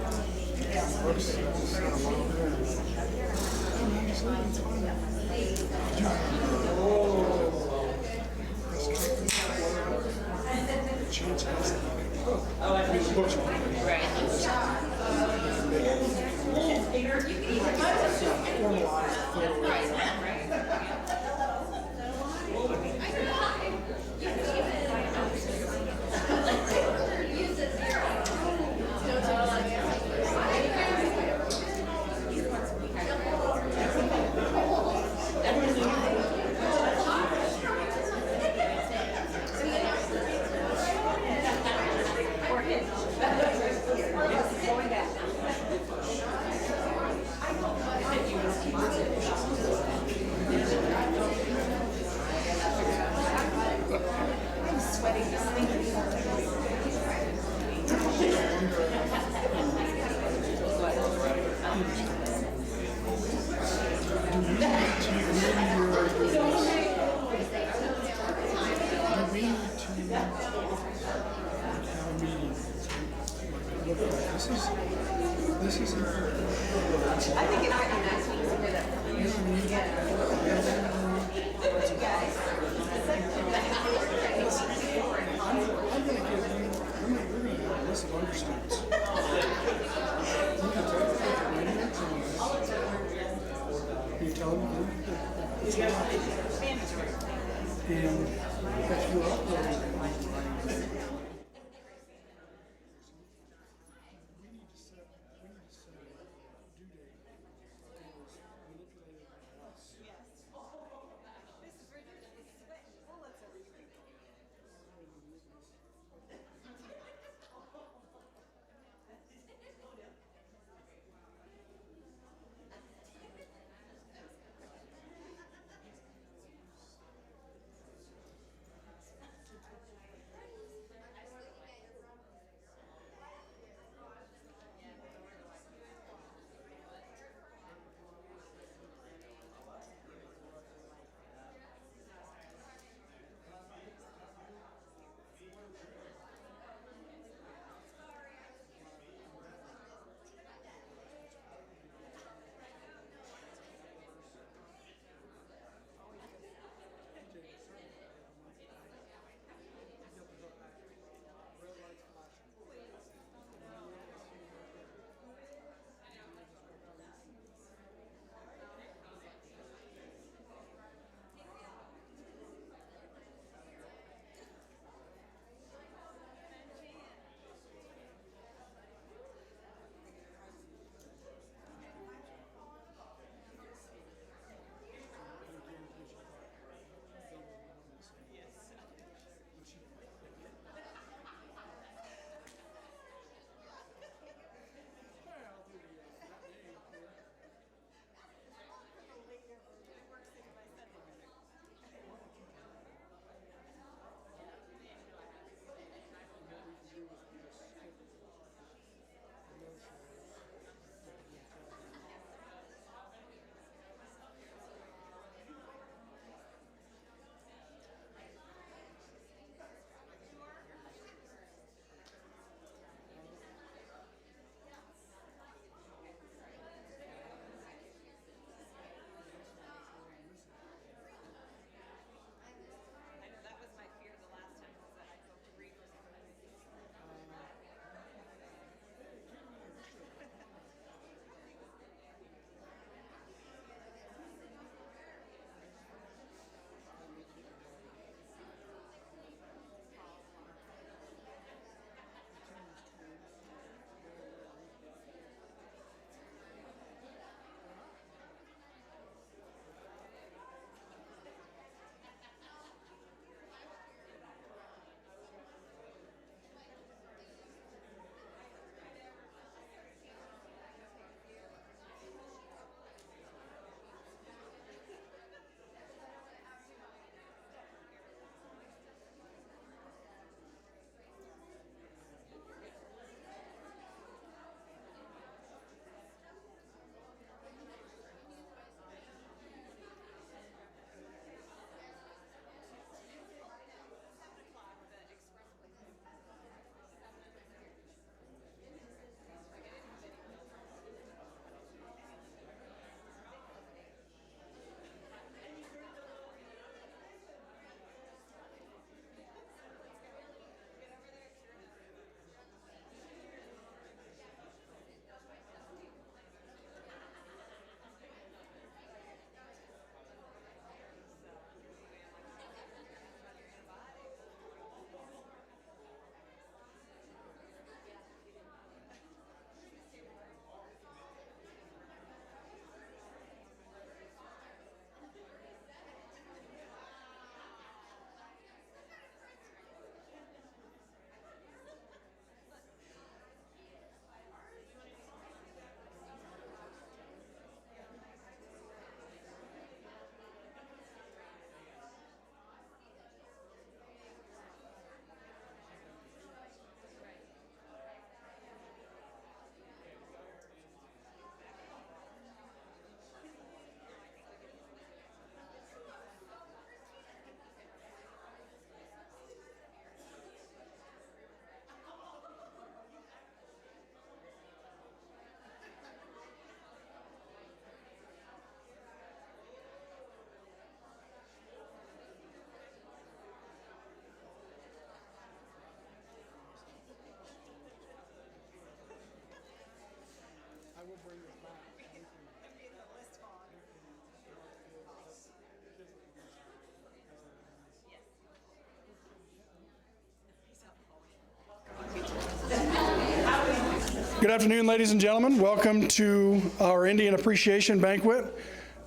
Good afternoon, ladies and gentlemen. Welcome to our Indian Appreciation Banquet.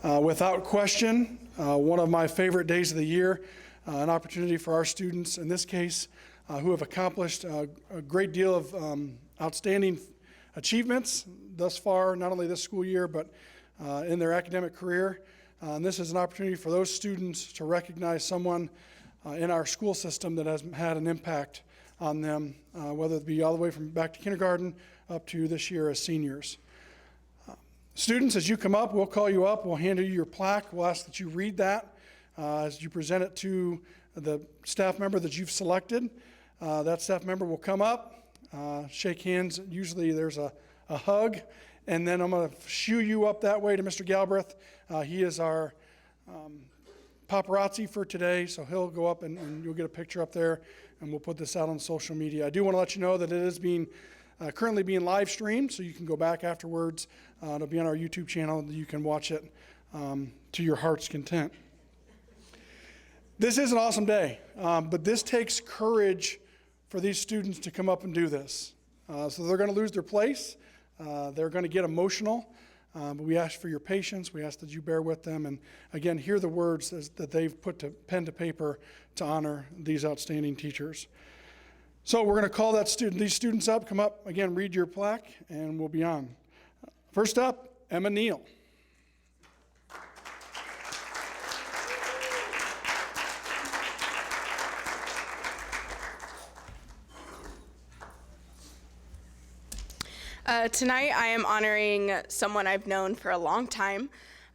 Without question, one of my favorite days of the year, an opportunity for our students, in this case, who have accomplished a great deal of outstanding achievements thus far, not only this school year, but in their academic career. And this is an opportunity for those students to recognize someone in our school system that has had an impact on them, whether it be all the way from back to kindergarten up to this year as seniors. Students, as you come up, we'll call you up, we'll hand you your plaque, we'll ask that you read that as you present it to the staff member that you've selected. That staff member will come up, shake hands, usually there's a hug, and then I'm going to shoo you up that way to Mr. Galbraith. He is our paparazzi for today, so he'll go up and you'll get a picture up there, and we'll put this out on social media. I do want to let you know that it is being currently being live streamed, so you can go back afterwards. It'll be on our YouTube channel. You can watch it to your heart's content. This is an awesome day, but this takes courage for these students to come up and do this. So they're going to lose their place. They're going to get emotional, but we ask for your patience. We ask that you bear with them, and again, hear the words that they've put to pen to paper to honor these outstanding teachers. So we're going to call these students up. Come up, again, read your plaque, and we'll be on. First up, Emma Neal. Tonight I am honoring someone I've known for a long time,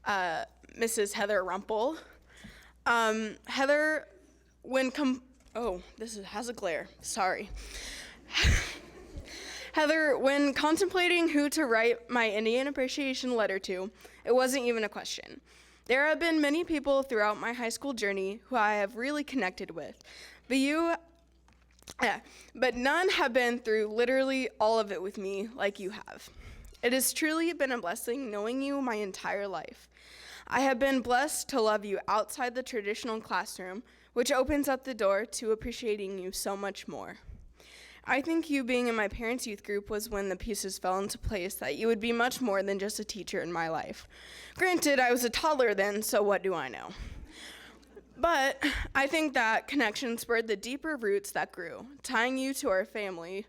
Mrs. Heather Rumpel. Heather, has a glare, sorry. Heather, when contemplating who to write my Indian Appreciation letter to, it wasn't even a question. There have been many people throughout my high school journey who I have really connected with, but none have been through literally all of it with me like you have. It has truly been a blessing knowing you my entire life. I have been blessed to love you outside the traditional classroom, which opens up the door to appreciating you so much more. I think you being in my parents' youth group was when the pieces fell into place that you would be much more than just a teacher in my life. Granted, I was a toddler then, so what do I know? But I think that connection spurred the deeper roots that grew, tying you to our family,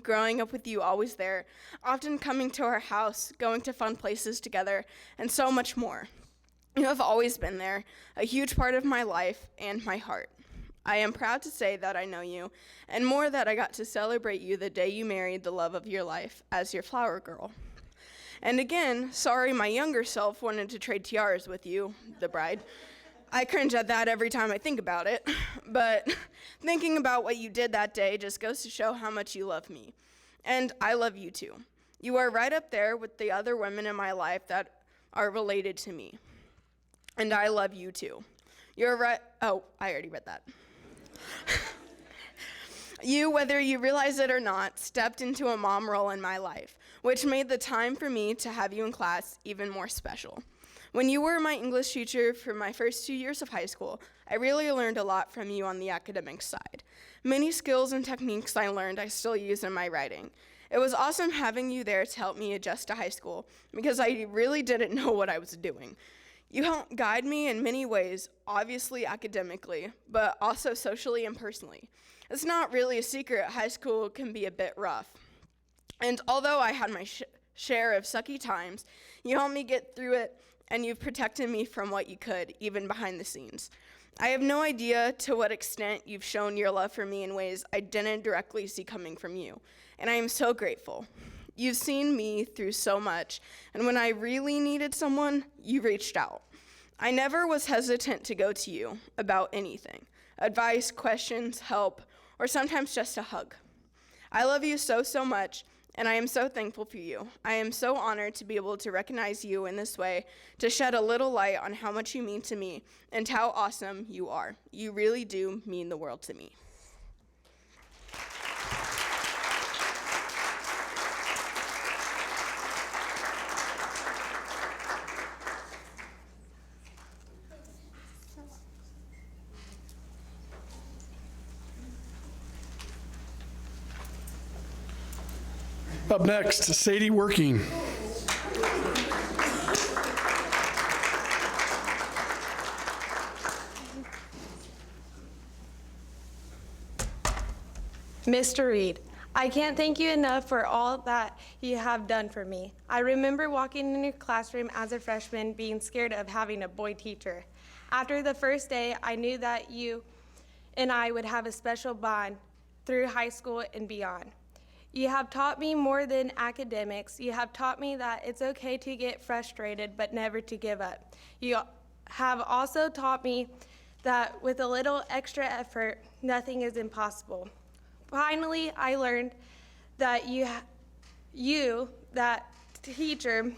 growing up with you always there, often coming to our house, going to fun places together, and so much more. You have always been there, a huge part of my life and my heart. I am proud to say that I know you, and more that I got to celebrate you the day you married the love of your life as your flower girl. And again, sorry my younger self wanted to trade tiaras with you, the bride. I cringe at that every time I think about it, but thinking about what you did that day just goes to show how much you love me. And I love you too. You are right up there with the other women in my life that are related to me. And I love you too. You're right. Oh, I already read that. You, whether you realize it or not, stepped into a mom role in my life, which made the time for me to have you in class even more special. When you were my English teacher for my first 2 years of high school, I really learned a lot from you on the academic side. Many skills and techniques I learned I still use in my writing. It was awesome having you there to help me adjust to high school because I really didn't know what I was doing. You helped guide me in many ways, obviously academically, but also socially and personally. It's not really a secret, high school can be a bit rough. And although I had my share of sucky times, you helped me get through it, and you've protected me from what you could, even behind the scenes. I have no idea to what extent you've shown your love for me in ways I didn't directly see coming from you, and I am so grateful. You've seen me through so much, and when I really needed someone, you reached out. I never was hesitant to go to you about anything, advice, questions, help, or sometimes just a hug. I love you so, so much, and I am so thankful for you. I am so honored to be able to recognize you in this way, to shed a little light on how much you mean to me and how awesome you are. You really do mean the world to me. Up next, Sadie Working. Mr. Reed, I can't thank you enough for all that you have done for me. I remember walking in your classroom as a freshman being scared of having a boy teacher. After the first day, I knew that you and I would have a special bond through high school and beyond. You have taught me more than academics. You have taught me that it's okay to get frustrated, but never to give up. You have also taught me that with a little extra effort, nothing is impossible. Finally, I learned that that teacher,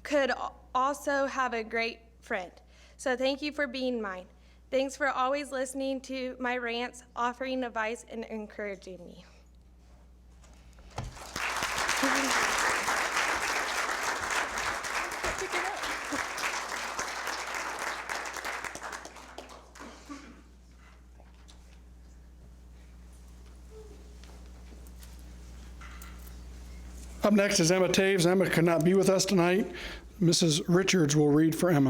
could also have a great friend. So thank you for being mine. Thanks for always listening to my rants, offering advice, and encouraging me. Up next is Emma Taves. Emma could not be with us tonight. Mrs. Richards will read for Emma.